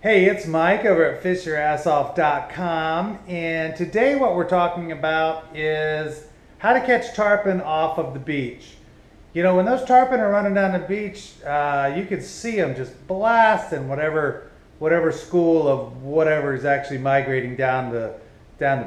Hey, it's Mike over at fishyourassoff.com, and today what we're talking about is how to catch tarpon off of the beach. You know, when those tarpon are running down the beach, you can see them just blasting whatever school of whatever is actually migrating down the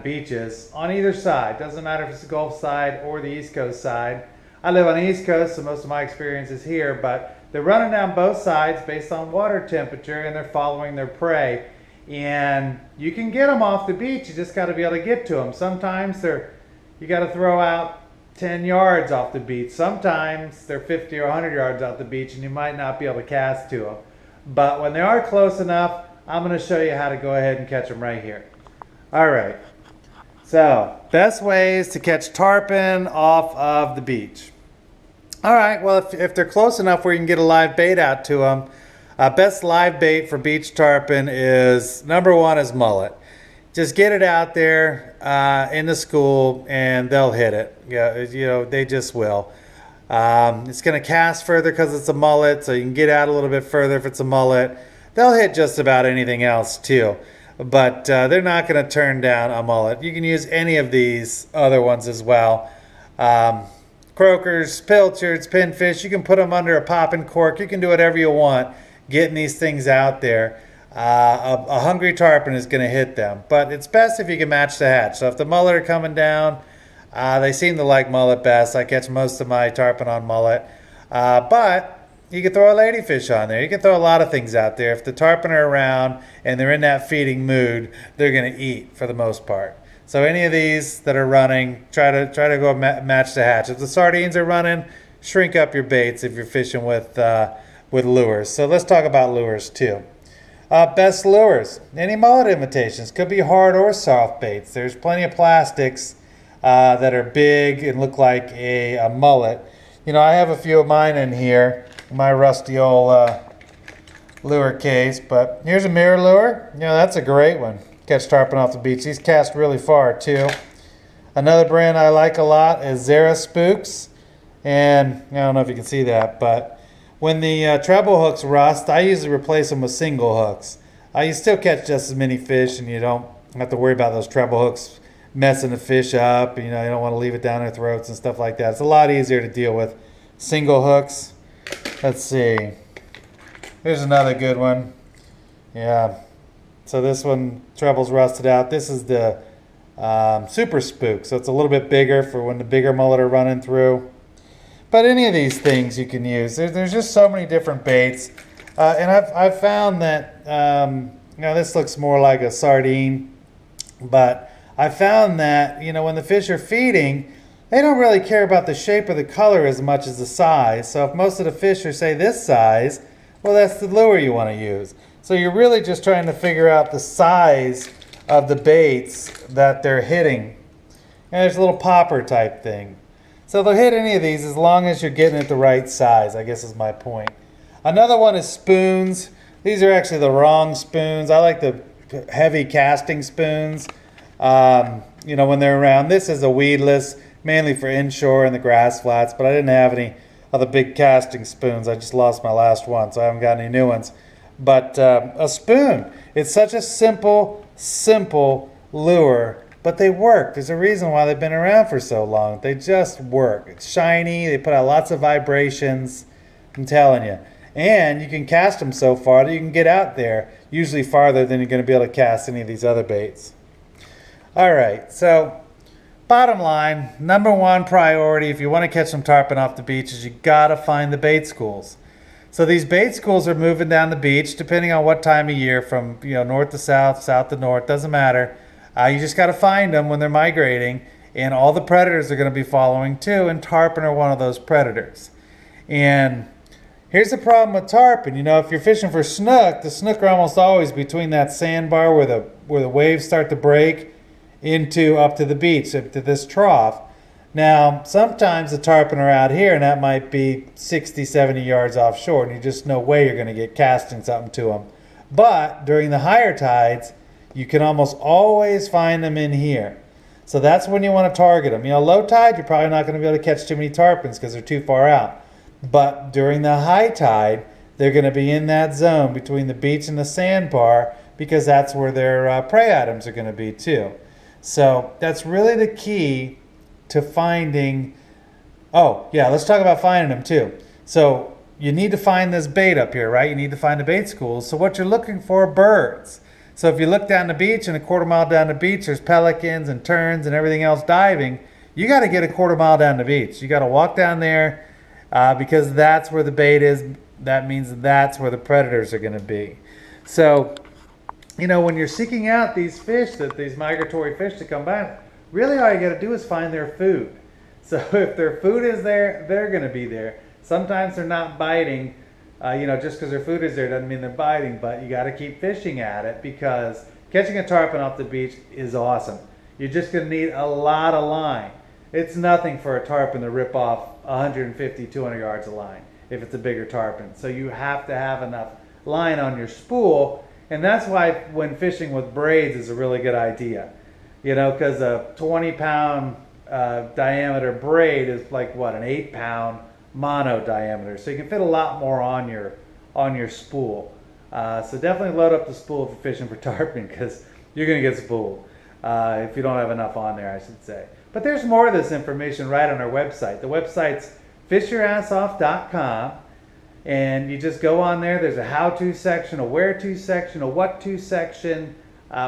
beaches on either side. Doesn't matter if it's the Gulf side or the East Coast side. I live on the East Coast, so most of my experience is here, but they're running down both sides based on water temperature, and they're following their prey. And you can get them off the beach, you just got to be able to get to them. Sometimes you got to throw out 10 yards off the beach. Sometimes they're 50 or 100 yards off the beach, and you might not be able to cast to them. But when they are close enough, I'm going to show you how to go ahead and catch them right here. All right. So, best ways to catch tarpon off of the beach. All right, well, if they're close enough where you can get a live bait out to them, best live bait for beach tarpon is, number one is mullet. Just get it out there in the school and they'll hit it. Yeah, you know, they just will. It's going to cast further because it's a mullet, so you can get out a little bit further if it's a mullet. They'll hit just about anything else too, but they're not going to turn down a mullet. You can use any of these other ones as well. Croakers, pilchards, pinfish, you can put them under a popping cork. You can do whatever you want getting these things out there. A hungry tarpon is going to hit them, but it's best if you can match the hatch. So if the mullet are coming down, they seem to like mullet best. I catch most of my tarpon on mullet, but you can throw a ladyfish on there. You can throw a lot of things out there. If the tarpon are around and they're in that feeding mood, they're going to eat for the most part. So any of these that are running, try to go match the hatch. If the sardines are running, shrink up your baits if you're fishing with lures. So let's talk about lures too. Best lures. Any mullet imitations. Could be hard or soft baits. There's plenty of plastics that are big and look like a mullet. You know, I have a few of mine in here, my rusty old lure case. But here's a mirror lure. You know, that's a great one. Catch tarpon off the beach. These cast really far too. Another brand I like a lot is Zara Spooks. And I don't know if you can see that, but when the treble hooks rust, I usually replace them with single hooks. You still catch just as many fish, and you don't have to worry about those treble hooks messing the fish up. You know, you don't want to leave it down their throats and stuff like that. It's a lot easier to deal with single hooks. Let's see. Here's another good one. Yeah. So this one, treble's rusted out. This is the Super Spook. So it's a little bit bigger for when the bigger mullet are running through. But any of these things you can use. There's just so many different baits. And I've found that, you know, this looks more like a sardine. But I found that, you know, when the fish are feeding, they don't really care about the shape or the color as much as the size. So if most of the fish are, say, this size, well, that's the lure you want to use. So you're really just trying to figure out the size of the baits that they're hitting. And there's a little popper type thing. So they'll hit any of these as long as you're getting it the right size, I guess is my point. Another one is spoons. These are actually the wrong spoons. I like the heavy casting spoons, you know, when they're around. This is a weedless, mainly for inshore and the grass flats, but I didn't have any of the big casting spoons. I just lost my last one, so I haven't got any new ones. But a spoon, it's such a simple lure, but they work. There's a reason why they've been around for so long. They just work. It's shiny, they put out lots of vibrations, I'm telling you. And you can cast them so far that you can get out there, usually farther than you're going to be able to cast any of these other baits. All right, so bottom line, number one priority if you want to catch some tarpon off the beach is you got to find the bait schools. So these bait schools are moving down the beach depending on what time of year, from, you know, north to south, south to north, doesn't matter. You just got to find them when they're migrating, and all the predators are going to be following too, and tarpon are one of those predators. And here's the problem with tarpon. You know, if you're fishing for snook, the snook are almost always between that sandbar where the waves start to break into up to the beach, up to this trough. Now, sometimes the tarpon are out here, and that might be 60, 70 yards offshore, and you just no way you're going to get casting something to them. But during the higher tides, you can almost always find them in here. So that's when you want to target them. You know, low tide, you're probably not going to be able to catch too many tarpons because they're too far out. But during the high tide, they're going to be in that zone between the beach and the sandbar because that's where their prey items are going to be too. So that's really the key to finding. Oh, yeah, let's talk about finding them too. So you need to find this bait up here, right? You need to find the bait schools. So what you're looking for are birds. So if you look down the beach and a quarter mile down the beach, there's pelicans and terns and everything else diving. You got to get a quarter mile down the beach. You got to walk down there because that's where the bait is. That means that's where the predators are going to be. So, you know, when you're seeking out these fish, these migratory fish to come by, really all you got to do is find their food. So if their food is there, they're going to be there. Sometimes they're not biting. Just because their food is there doesn't mean they're biting, but you got to keep fishing at it because catching a tarpon off the beach is awesome. You're just going to need a lot of line. It's nothing for a tarpon to rip off 150, 200 yards of line if it's a bigger tarpon. So you have to have enough line on your spool, and that's why when fishing with braids is a really good idea. You know, because a 20-pound diameter braid is like what, an 8-pound mono diameter, so you can fit a lot more on your spool. So definitely load up the spool if you're fishing for tarpon because you're going to get spooled if you don't have enough on there, I should say. But there's more of this information right on our website. The website's fishyourassoff.com, and you just go on there. There's a how-to section, a where-to section, a what-to section.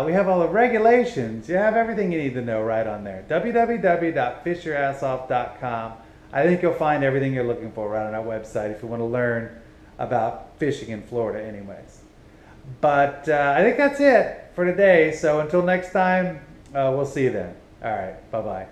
We have all the regulations. You have everything you need to know right on there. www.fishyourassoff.com. I think you'll find everything you're looking for right on our website if you want to learn about fishing in Florida anyways. But I think that's it for today. So until next time, we'll see you then. All right. Bye-bye.